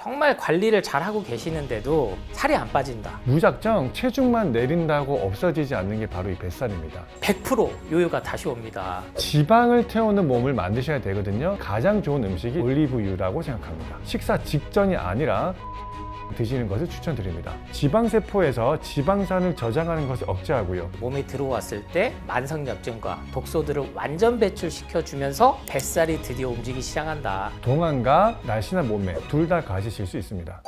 정말 관리를 잘하고 계시는데도 살이 안 빠진다. 무작정 체중만 내린다고 없어지지 않는 게 바로 이 뱃살입니다. 100% 요요가 다시 옵니다. 지방을 태우는 몸을 만드셔야 되거든요. 가장 좋은 음식이 올리브유라고 생각합니다. 식사 직전이 아니라 드시는 것을 추천드립니다. 지방세포에서 지방산을 저장하는 것을 억제하고요. 몸에 들어왔을 때 만성염증과 독소들을 완전 배출시켜주면서 뱃살이 드디어 움직이기 시작한다. 동안과 날씬한 몸매 둘 다 가지실 수 있습니다.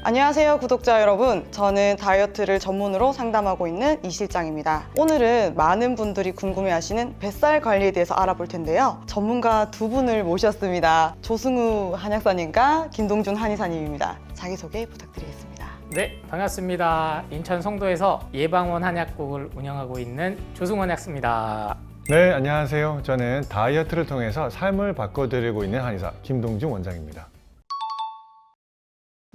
안녕하세요 구독자 여러분, 저는 다이어트를 전문으로 상담하고 있는 이 실장입니다. 오늘은 많은 분들이 궁금해하시는 뱃살 관리에 대해서 알아볼 텐데요. 전문가 두 분을 모셨습니다. 조승우 한약사님과 김동준 한의사님입니다. 자기소개 부탁드리겠습니다. 네, 반갑습니다. 인천 송도에서 예방원 한약국을 운영하고 있는 조승원 한약사입니다. 네, 안녕하세요. 저는 다이어트를 통해서 삶을 바꿔드리고 있는 한의사 김동준 원장입니다.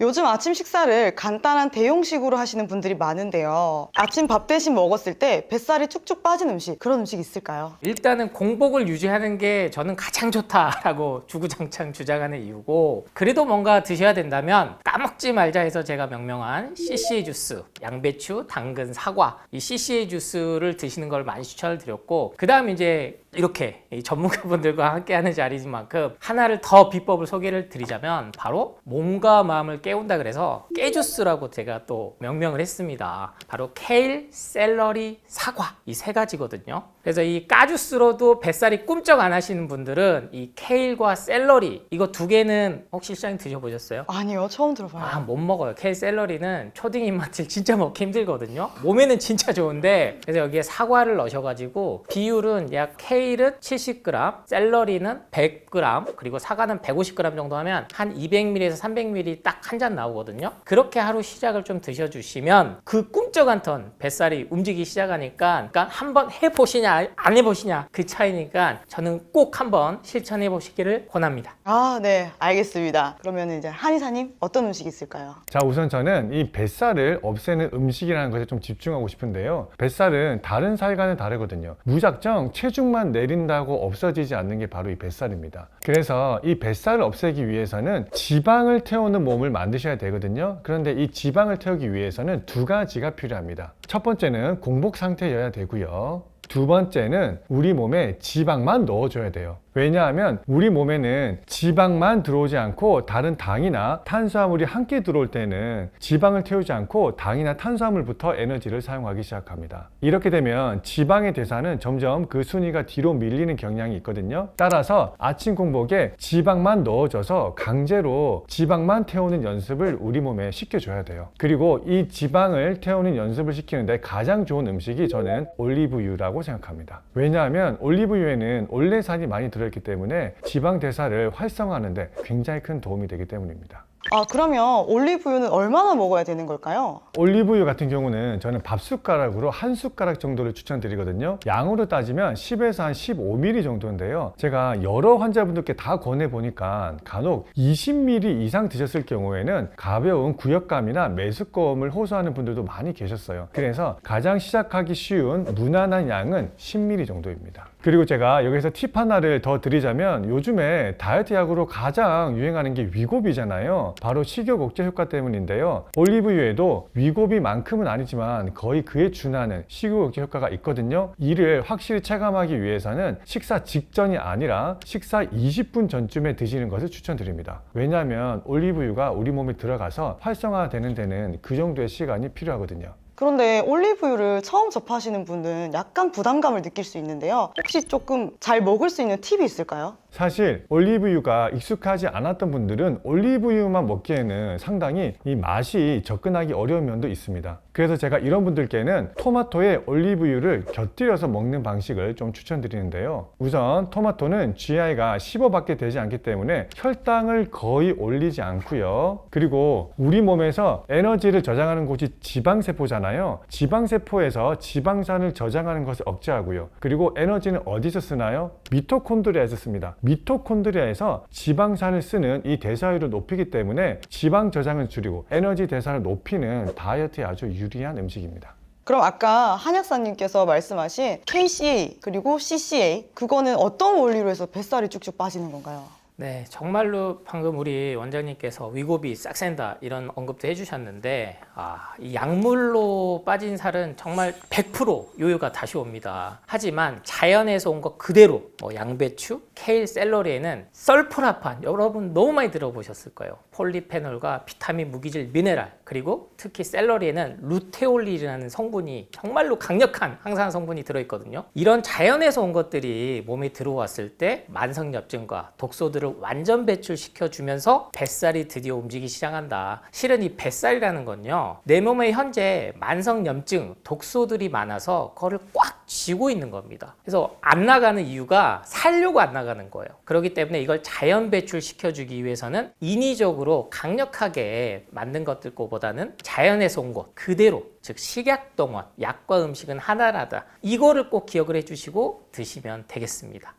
요즘 아침 식사를 간단한 대용식으로 하시는 분들이 많은데요. 아침 밥 대신 먹었을 때 뱃살이 축축 빠진 음식, 그런 음식 있을까요? 일단은 공복을 유지하는 게 저는 가장 좋다라고 주구장창 주장하는 이유고, 그래도 뭔가 드셔야 된다면 까먹지 말자 해서 제가 명명한 CCA 주스, 양배추, 당근, 사과, 이 CCA 주스를 드시는 걸 많이 추천을 드렸고, 그 다음 이제 이렇게 전문가분들과 함께하는 자리인 만큼 하나를 더 비법을 소개를 드리자면 바로 몸과 마음을 깨운다 그래서 깨주스라고 제가 또 명명을 했습니다. 바로 케일, 샐러리, 사과 이 세 가지거든요. 그래서 이 까주스로도 뱃살이 꿈쩍 안 하시는 분들은 이 케일과 샐러리 이거 두 개는 혹시 실장님 드셔보셨어요? 아니요, 처음 들어봐요. 못 먹어요. 케일 샐러리는 초딩 입맛을 진짜 먹기 힘들거든요. 몸에는 진짜 좋은데, 그래서 여기에 사과를 넣으셔가지고 비율은 약 케일은 70g, 샐러리는 100g, 그리고 사과는 150g 정도 하면 한 200ml에서 300ml 딱 한 잔 나오거든요. 그렇게 하루 시작을 좀 드셔주시면 그 꿈쩍 않던 뱃살이 움직이기 시작하니까, 그러니까 한번 해보시냐 안 해보시냐 그 차이니까 저는 꼭 한번 실천해 보시기를 권합니다. 네, 알겠습니다. 그러면 이제 한의사님 어떤 음식이 있을까요? 자, 우선 저는 이 뱃살을 없애는 음식이라는 것에 좀 집중하고 싶은데요. 뱃살은 다른 살과는 다르거든요. 무작정 체중만 내린다고 없어지지 않는 게 바로 이 뱃살입니다. 그래서 이 뱃살을 없애기 위해서는 지방을 태우는 몸을 만드셔야 되거든요. 그런데 이 지방을 태우기 위해서는 두 가지가 필요합니다. 첫 번째는 공복 상태여야 되고요. 두 번째는 우리 몸에 지방만 넣어줘야 돼요. 왜냐하면 우리 몸에는 지방만 들어오지 않고 다른 당이나 탄수화물이 함께 들어올 때는 지방을 태우지 않고 당이나 탄수화물부터 에너지를 사용하기 시작합니다. 이렇게 되면 지방의 대사는 점점 그 순위가 뒤로 밀리는 경향이 있거든요. 따라서 아침 공복에 지방만 넣어줘서 강제로 지방만 태우는 연습을 우리 몸에 시켜줘야 돼요. 그리고 이 지방을 태우는 연습을 시키는데 가장 좋은 음식이 저는 올리브유라고 생각합니다. 왜냐하면 올리브유에는 올레산이 많이 들어있기 때문에 지방 대사를 활성화하는데 굉장히 큰 도움이 되기 때문입니다. 그러면 올리브유는 얼마나 먹어야 되는 걸까요? 올리브유 같은 경우는 저는 밥 숟가락으로 한 숟가락 정도를 추천드리거든요. 양으로 따지면 10에서 한 15ml 정도인데요. 제가 여러 환자분들께 다 권해보니까 간혹 20ml 이상 드셨을 경우에는 가벼운 구역감이나 메스꺼움을 호소하는 분들도 많이 계셨어요. 그래서 가장 시작하기 쉬운 무난한 양은 10ml 정도입니다. 그리고 제가 여기서 팁 하나를 더 드리자면, 요즘에 다이어트 약으로 가장 유행하는 게 위고비잖아요. 바로 식욕 억제 효과 때문인데요. 올리브유에도 위고비만큼은 아니지만 거의 그에 준하는 식욕 억제 효과가 있거든요. 이를 확실히 체감하기 위해서는 식사 직전이 아니라 식사 20분 전쯤에 드시는 것을 추천드립니다. 왜냐하면 올리브유가 우리 몸에 들어가서 활성화되는 데는 그 정도의 시간이 필요하거든요. 그런데 올리브유를 처음 접하시는 분은 약간 부담감을 느낄 수 있는데요. 혹시 조금 잘 먹을 수 있는 팁이 있을까요? 사실 올리브유가 익숙하지 않았던 분들은 올리브유만 먹기에는 상당히 이 맛이 접근하기 어려운 면도 있습니다. 그래서 제가 이런 분들께는 토마토에 올리브유를 곁들여서 먹는 방식을 좀 추천드리는데요. 우선 토마토는 GI가 15밖에 되지 않기 때문에 혈당을 거의 올리지 않고요. 그리고 우리 몸에서 에너지를 저장하는 곳이 지방세포잖아요. 지방세포에서 지방산을 저장하는 것을 억제하고요. 그리고 에너지는 어디서 쓰나요? 미토콘드리아에서 씁니다. 미토콘드리아에서 지방산을 쓰는 이 대사율을 높이기 때문에 지방 저장을 줄이고 에너지 대사를 높이는 다이어트에 아주 유리한 음식입니다. 그럼 아까 한약사님께서 말씀하신 KCA 그리고 CCA, 그거는 어떤 원리로 해서 뱃살이 쭉쭉 빠지는 건가요? 네, 정말로 방금 우리 원장님께서 위고비 싹 샌다 이런 언급도 해주셨는데 이 약물로 빠진 살은 정말 100% 요요가 다시 옵니다. 하지만 자연에서 온 것 그대로 양배추, 케일, 샐러리에는 설포라판 여러분 너무 많이 들어보셨을 거예요. 폴리페놀과 비타민, 무기질, 미네랄 그리고 특히 샐러리에는 루테올린이라는 성분이 정말로 강력한 항산 성분이 들어있거든요. 이런 자연에서 온 것들이 몸에 들어왔을 때 만성염증과 독소들을 완전 배출시켜 주면서 뱃살이 드디어 움직이기 시작한다. 실은 이 뱃살이라는 건요, 내 몸에 현재 만성염증, 독소들이 많아서 그거를 꽉 쥐고 있는 겁니다. 그래서 안 나가는 이유가 살려고 안 나가는 거예요. 그렇기 때문에 이걸 자연 배출시켜 주기 위해서는 인위적으로 강력하게 만든 것들 거보다는 자연에서 온 것 그대로, 즉 식약동원, 약과 음식은 하나라다. 이거를 꼭 기억을 해주시고 드시면 되겠습니다.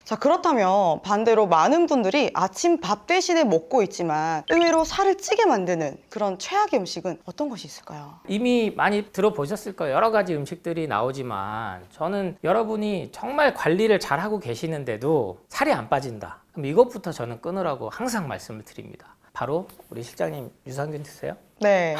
자, 그렇다면 반대로 많은 분들이 아침 밥 대신에 먹고 있지만 의외로 살을 찌게 만드는 그런 최악의 음식은 어떤 것이 있을까요? 이미 많이 들어보셨을 거예요. 여러 가지 음식들이 나오지만 저는 여러분이 정말 관리를 잘하고 계시는데도 살이 안 빠진다. 그럼 이것부터 저는 끊으라고 항상 말씀을 드립니다. 바로 우리 실장님 유산균 드세요? 네.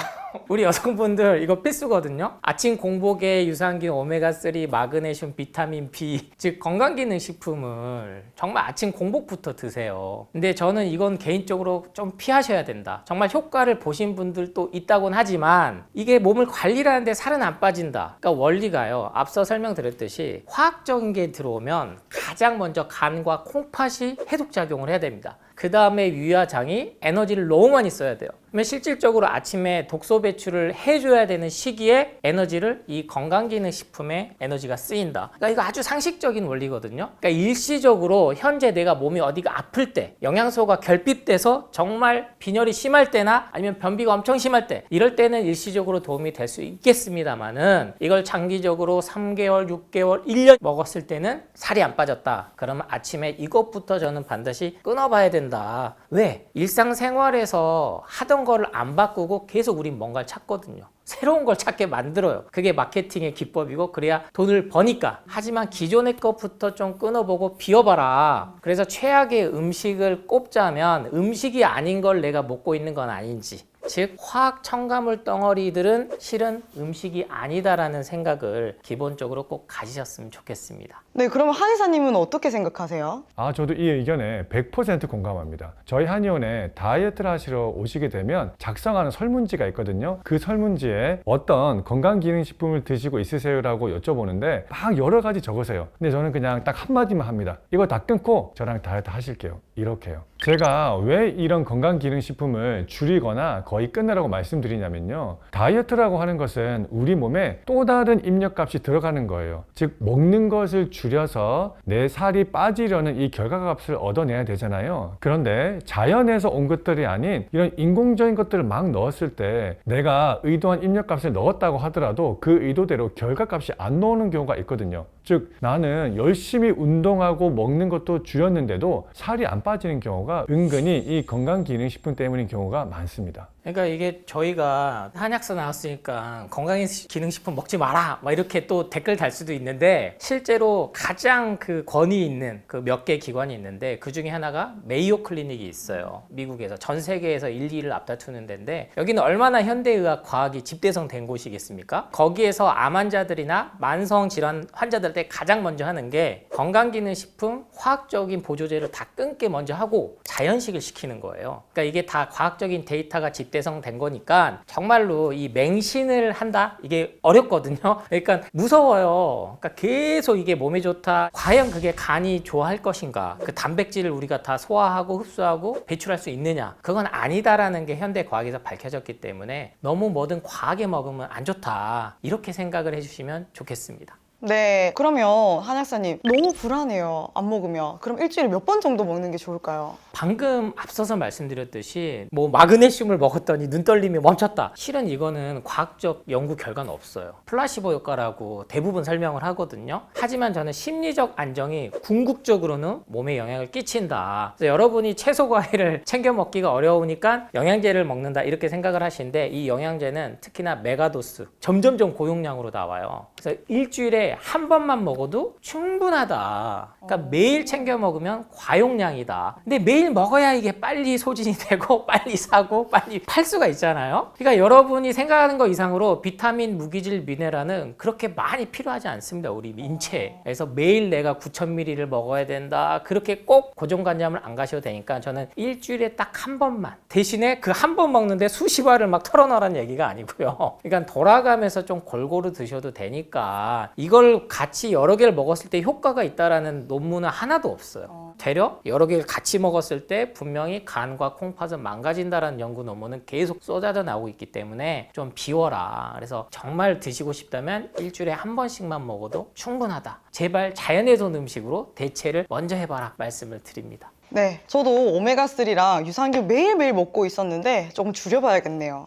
우리 여성분들 이거 필수거든요. 아침 공복에 유산균, 오메가3, 마그네슘, 비타민 B, 즉 건강기능식품을 정말 아침 공복부터 드세요. 근데 저는 이건 개인적으로 좀 피하셔야 된다. 정말 효과를 보신 분들도 있다곤 하지만 이게 몸을 관리를 하는데 살은 안 빠진다. 그러니까 원리가요, 앞서 설명드렸듯이 화학적인 게 들어오면 가장 먼저 간과 콩팥이 해독작용을 해야 됩니다. 그 다음에 위와 장이 에너지를 너무 많이 써야 돼요. 그러면 실질적으로 아침에 독소 배출을 해줘야 되는 시기에 에너지를 이 건강기능식품에 에너지가 쓰인다. 그러니까 이거 아주 상식적인 원리거든요. 그러니까 일시적으로 현재 내가 몸이 어디가 아플 때, 영양소가 결핍돼서 정말 빈혈이 심할 때나 아니면 변비가 엄청 심할 때, 이럴 때는 일시적으로 도움이 될 수 있겠습니다만은 이걸 장기적으로 3개월, 6개월, 1년 먹었을 때는 살이 안 빠졌다. 그러면 아침에 이것부터 저는 반드시 끊어봐야 된다. 왜? 일상생활에서 하던 거를 안 바꾸고 계속 우린 뭔가를 찾거든요. 새로운 걸 찾게 만들어요. 그게 마케팅의 기법이고 그래야 돈을 버니까. 하지만 기존의 것부터 좀 끊어보고 비워봐라. 그래서 최악의 음식을 꼽자면 음식이 아닌 걸 내가 먹고 있는 건 아닌지, 즉 화학 첨가물 덩어리들은 실은 음식이 아니다라는 생각을 기본적으로 꼭 가지셨으면 좋겠습니다. 네, 그러면 한의사님은 어떻게 생각하세요? 저도 이 의견에 100% 공감합니다. 저희 한의원에 다이어트를 하시러 오시게 되면 작성하는 설문지가 있거든요. 그 설문지에 어떤 건강기능식품을 드시고 있으세요라고 여쭤보는데 막 여러 가지 적으세요. 근데 저는 그냥 딱 한마디만 합니다. 이거 다 끊고 저랑 다이어트 하실게요. 이렇게요. 제가 왜 이런 건강기능식품을 줄이거나 거의 끊으라고 말씀드리냐면요, 다이어트라고 하는 것은 우리 몸에 또 다른 입력값이 들어가는 거예요. 즉 먹는 것을 줄여서 내 살이 빠지려는 이 결과값을 얻어내야 되잖아요. 그런데 자연에서 온 것들이 아닌 이런 인공적인 것들을 막 넣었을 때 내가 의도한 입력값을 넣었다고 하더라도 그 의도대로 결과값이 안 나오는 경우가 있거든요. 즉 나는 열심히 운동하고 먹는 것도 줄였는데도 살이 안 빠지는 경우가 은근히 이 건강기능식품 때문인 경우가 많습니다. 그러니까 이게 저희가 한약사 나왔으니까 건강기능식품 먹지 마라 막 이렇게 또 댓글 달 수도 있는데, 실제로 가장 그 권위 있는 그 몇 개 기관이 있는데 그 중에 하나가 메이오 클리닉이 있어요. 미국에서 전 세계에서 1, 2위를 앞다투는 데인데 여기는 얼마나 현대의학 과학이 집대성된 곳이겠습니까? 거기에서 암 환자들이나 만성질환 환자들한테 가장 먼저 하는 게 건강기능식품, 화학적인 보조제를 다 끊게 먼저 하고 자연식을 시키는 거예요. 그러니까 이게 다 과학적인 데이터가 집대성된 거니까 정말로 이 맹신을 한다? 이게 어렵거든요. 그러니까 무서워요. 그러니까 계속 이게 몸에 좋다. 과연 그게 간이 좋아할 것인가? 그 단백질을 우리가 다 소화하고 흡수하고 배출할 수 있느냐? 그건 아니다라는 게 현대 과학에서 밝혀졌기 때문에 너무 뭐든 과하게 먹으면 안 좋다. 이렇게 생각을 해주시면 좋겠습니다. 네, 그러면 한약사님 너무 불안해요. 안 먹으면. 그럼 일주일에 몇 번 정도 먹는 게 좋을까요? 방금 앞서서 말씀드렸듯이 뭐 마그네슘을 먹었더니 눈 떨림이 멈췄다. 실은 이거는 과학적 연구 결과는 없어요. 플라시보 효과라고 대부분 설명을 하거든요. 하지만 저는 심리적 안정이 궁극적으로는 몸에 영향을 끼친다. 그래서 여러분이 채소 과일을 챙겨 먹기가 어려우니까 영양제를 먹는다 이렇게 생각을 하시는데, 이 영양제는 특히나 메가도스 점점점 고용량으로 나와요. 그래서 일주일에 한 번만 먹어도 충분하다. 그러니까 매일 챙겨 먹으면 과용량이다. 근데 매일 먹어야 이게 빨리 소진이 되고 빨리 사고 빨리 팔 수가 있잖아요. 그러니까 여러분이 생각하는 것 이상으로 비타민, 무기질, 미네랄은 그렇게 많이 필요하지 않습니다. 우리 인체에. 그래서 매일 내가 9,000ml를 먹어야 된다. 그렇게 꼭 고정관념을 안 가셔도 되니까 저는 일주일에 딱 한 번만, 대신에 그 한 번 먹는데 수십 알을 막 털어넣으라는 얘기가 아니고요. 그러니까 돌아가면서 좀 골고루 드셔도 되니까, 이걸 같이 여러 개를 먹었을 때 효과가 있다라는 논문은 하나도 없어요. 되려 여러 개를 같이 먹었을 때 분명히 간과 콩팥은 망가진다라는 연구 논문은 계속 쏟아져 나오고 있기 때문에 좀 비워라. 그래서 정말 드시고 싶다면 일주일에 한 번씩만 먹어도 충분하다. 제발 자연에서 온 음식으로 대체를 먼저 해봐라 말씀을 드립니다. 네, 저도 오메가3랑 유산균 매일매일 먹고 있었는데 조금 줄여봐야겠네요.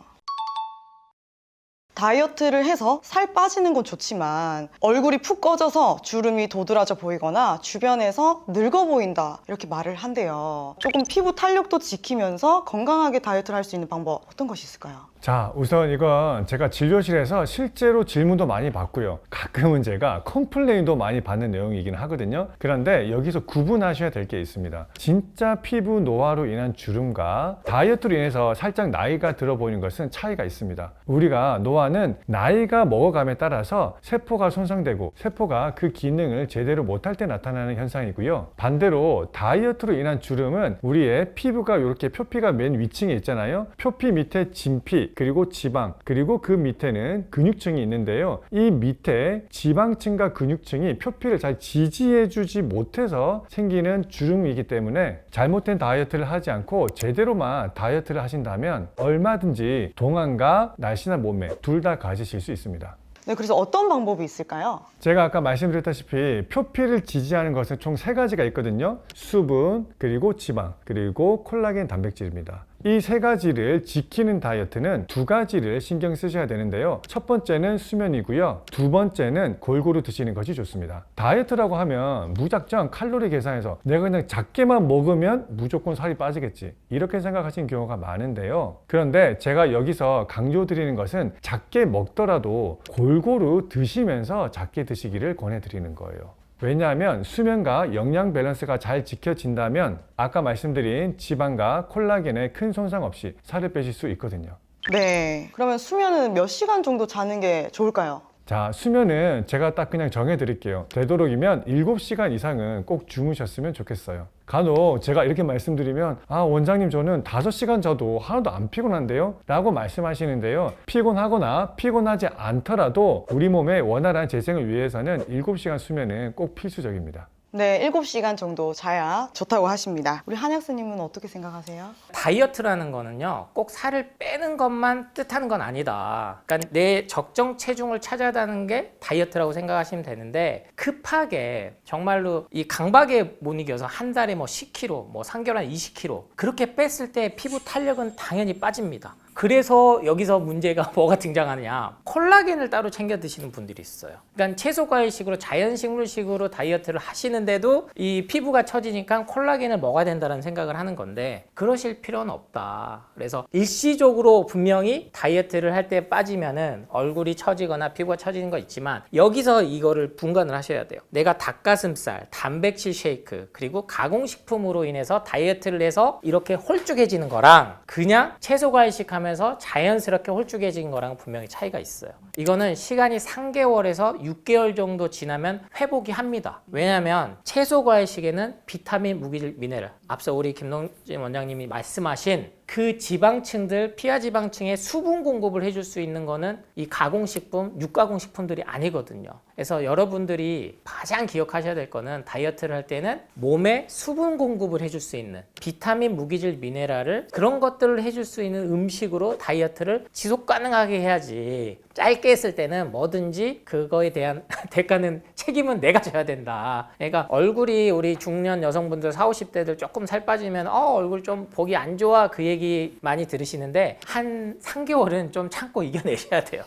다이어트를 해서 살 빠지는 건 좋지만 얼굴이 푹 꺼져서 주름이 도드라져 보이거나 주변에서 늙어 보인다 이렇게 말을 한대요. 조금 피부 탄력도 지키면서 건강하게 다이어트를 할 수 있는 방법 어떤 것이 있을까요? 자, 우선 이건 제가 진료실에서 실제로 질문도 많이 받고요. 가끔은 제가 컴플레인도 많이 받는 내용이긴 하거든요. 그런데 여기서 구분하셔야 될 게 있습니다. 진짜 피부 노화로 인한 주름과 다이어트로 인해서 살짝 나이가 들어 보이는 것은 차이가 있습니다. 우리가 노화는 나이가 먹어감에 따라서 세포가 손상되고 세포가 그 기능을 제대로 못할 때 나타나는 현상이고요. 반대로 다이어트로 인한 주름은 우리의 피부가 이렇게 표피가 맨 위층에 있잖아요. 표피 밑에 진피, 그리고 지방, 그리고 그 밑에는 근육층이 있는데요. 이 밑에 지방층과 근육층이 표피를 잘 지지해주지 못해서 생기는 주름이기 때문에 잘못된 다이어트를 하지 않고 제대로만 다이어트를 하신다면 얼마든지 동안과 날씬한 몸매 둘 다 가지실 수 있습니다. 네, 그래서 어떤 방법이 있을까요? 제가 아까 말씀드렸다시피 표피를 지지하는 것은 총 3가지가 있거든요. 수분, 그리고 지방, 그리고 콜라겐 단백질입니다. 이 3가지를 지키는 다이어트는 2가지를 신경 쓰셔야 되는데요. 첫 번째는 수면이고요. 2번째는 골고루 드시는 것이 좋습니다. 다이어트라고 하면 무작정 칼로리 계산해서 내가 그냥 작게만 먹으면 무조건 살이 빠지겠지, 이렇게 생각하시는 경우가 많은데요. 그런데 제가 여기서 강조드리는 것은 작게 먹더라도 골고루 드시면서 작게 드시기를 권해드리는 거예요. 왜냐하면 수면과 영양 밸런스가 잘 지켜진다면 아까 말씀드린 지방과 콜라겐에 큰 손상 없이 살을 빼실 수 있거든요. 네, 그러면 수면은 몇 시간 정도 자는 게 좋을까요? 자, 수면은 제가 딱 그냥 정해드릴게요. 되도록이면 7시간 이상은 꼭 주무셨으면 좋겠어요. 간혹 제가 이렇게 말씀드리면 원장님 저는 5시간 자도 하나도 안 피곤한데요? 라고 말씀하시는데요. 피곤하거나 피곤하지 않더라도 우리 몸의 원활한 재생을 위해서는 7시간 수면은 꼭 필수적입니다. 네, 7시간 정도 자야 좋다고 하십니다. 우리 한약수님은 어떻게 생각하세요? 다이어트라는 거는요, 꼭 살을 빼는 것만 뜻하는 건 아니다. 그러니까 내 적정 체중을 찾아가는 게 다이어트라고 생각하시면 되는데, 급하게 정말로 이 강박에 못 이겨서 한 달에 뭐 10kg, 뭐 3개월 한 20kg 그렇게 뺐을 때 피부 탄력은 당연히 빠집니다. 그래서 여기서 문제가 뭐가 등장하느냐, 콜라겐을 따로 챙겨 드시는 분들이 있어요. 그러니까 채소 과일식으로 자연식물식으로 다이어트를 하시는데도 이 피부가 처지니까 콜라겐을 먹어야 된다는 생각을 하는 건데, 그러실 필요는 없다. 그래서 일시적으로 분명히 다이어트를 할 때 빠지면은 얼굴이 처지거나 피부가 처지는 거 있지만, 여기서 이거를 분간을 하셔야 돼요. 내가 닭가슴살, 단백질 쉐이크, 그리고 가공식품으로 인해서 다이어트를 해서 이렇게 홀쭉해지는 거랑 그냥 채소 과일식 하면 자연스럽게 홀쭉해진 거랑 분명히 차이가 있어요. 이거는 시간이 3개월에서 6개월 정도 지나면 회복이 합니다. 왜냐하면 채소 과일식에는 비타민, 무기질, 미네랄, 앞서 우리 김동진 원장님이 말씀하신 그 지방층들, 피하 지방층에 수분 공급을 해줄 수 있는 거는 이 가공식품, 육가공식품들이 아니거든요. 그래서 여러분들이 가장 기억하셔야 될 거는 다이어트를 할 때는 몸에 수분 공급을 해줄 수 있는 비타민, 무기질, 미네랄을, 그런 것들을 해줄 수 있는 음식으로 다이어트를 지속 가능하게 해야지, 짧게 했을 때는 뭐든지 그거에 대한 대가는 책임은 내가 져야 된다. 그러니까 얼굴이 우리 중년 여성분들 40, 50대들 조금 살 빠지면 얼굴 좀 보기 안 좋아 그 얘기 많이 들으시는데 한 3개월은 좀 참고 이겨내셔야 돼요.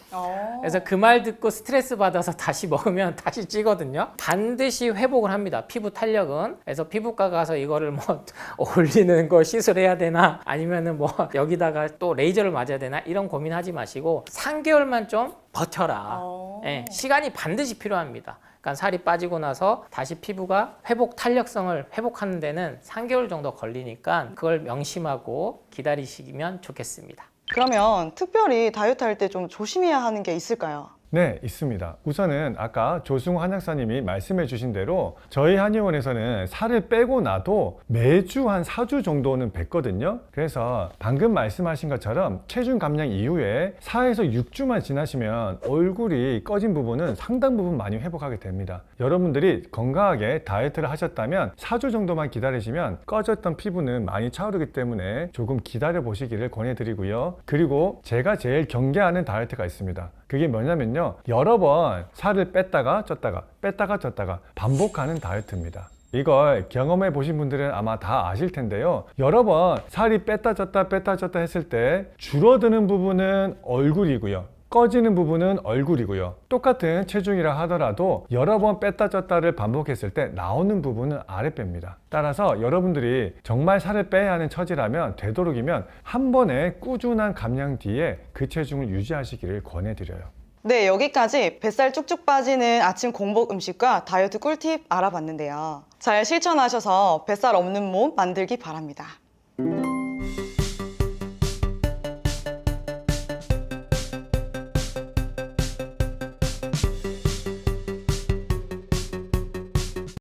그래서 그 말 듣고 스트레스 받아서 다시 먹으면 다시 찌거든요. 반드시 회복을 합니다. 피부 탄력은. 그래서 피부과 가서 이거를 뭐 올리는 거 시술해야 되나 아니면은 뭐 여기다가 또 레이저를 맞아야 되나 이런 고민하지 마시고 3개월만 좀 버텨라. 예, 시간이 반드시 필요합니다. 그러니까 살이 빠지고 나서 다시 피부가 회복 탄력성을 회복하는 데는 3개월 정도 걸리니까 그걸 명심하고 기다리시면 좋겠습니다. 그러면 특별히 다이어트 할 때 좀 조심해야 하는 게 있을까요? 네, 있습니다. 우선은 아까 조승우 한약사님이 말씀해 주신 대로 저희 한의원에서는 살을 빼고 나도 매주 한 4주 정도는 뺐거든요. 그래서 방금 말씀하신 것처럼 체중 감량 이후에 4에서 6주만 지나시면 얼굴이 꺼진 부분은 상당 부분 많이 회복하게 됩니다. 여러분들이 건강하게 다이어트를 하셨다면 4주 정도만 기다리시면 꺼졌던 피부는 많이 차오르기 때문에 조금 기다려 보시기를 권해드리고요. 그리고 제가 제일 경계하는 다이어트가 있습니다. 그게 뭐냐면요, 여러 번 살을 뺐다가 쪘다가 반복하는 다이어트입니다. 이걸 경험해 보신 분들은 아마 다 아실 텐데요, 여러 번 살이 뺐다 쪘다 했을 때 줄어드는 부분은 얼굴이고요, 꺼지는 부분은 얼굴이고요, 똑같은 체중이라 하더라도 여러 번 뺐다 쪘다를 반복했을 때 나오는 부분은 아랫배입니다. 따라서 여러분들이 정말 살을 빼야 하는 처지라면 되도록이면 한 번에 꾸준한 감량 뒤에 그 체중을 유지하시기를 권해드려요. 네, 여기까지 뱃살 쭉쭉 빠지는 아침 공복 음식과 다이어트 꿀팁 알아봤는데요. 잘 실천하셔서 뱃살 없는 몸 만들기 바랍니다.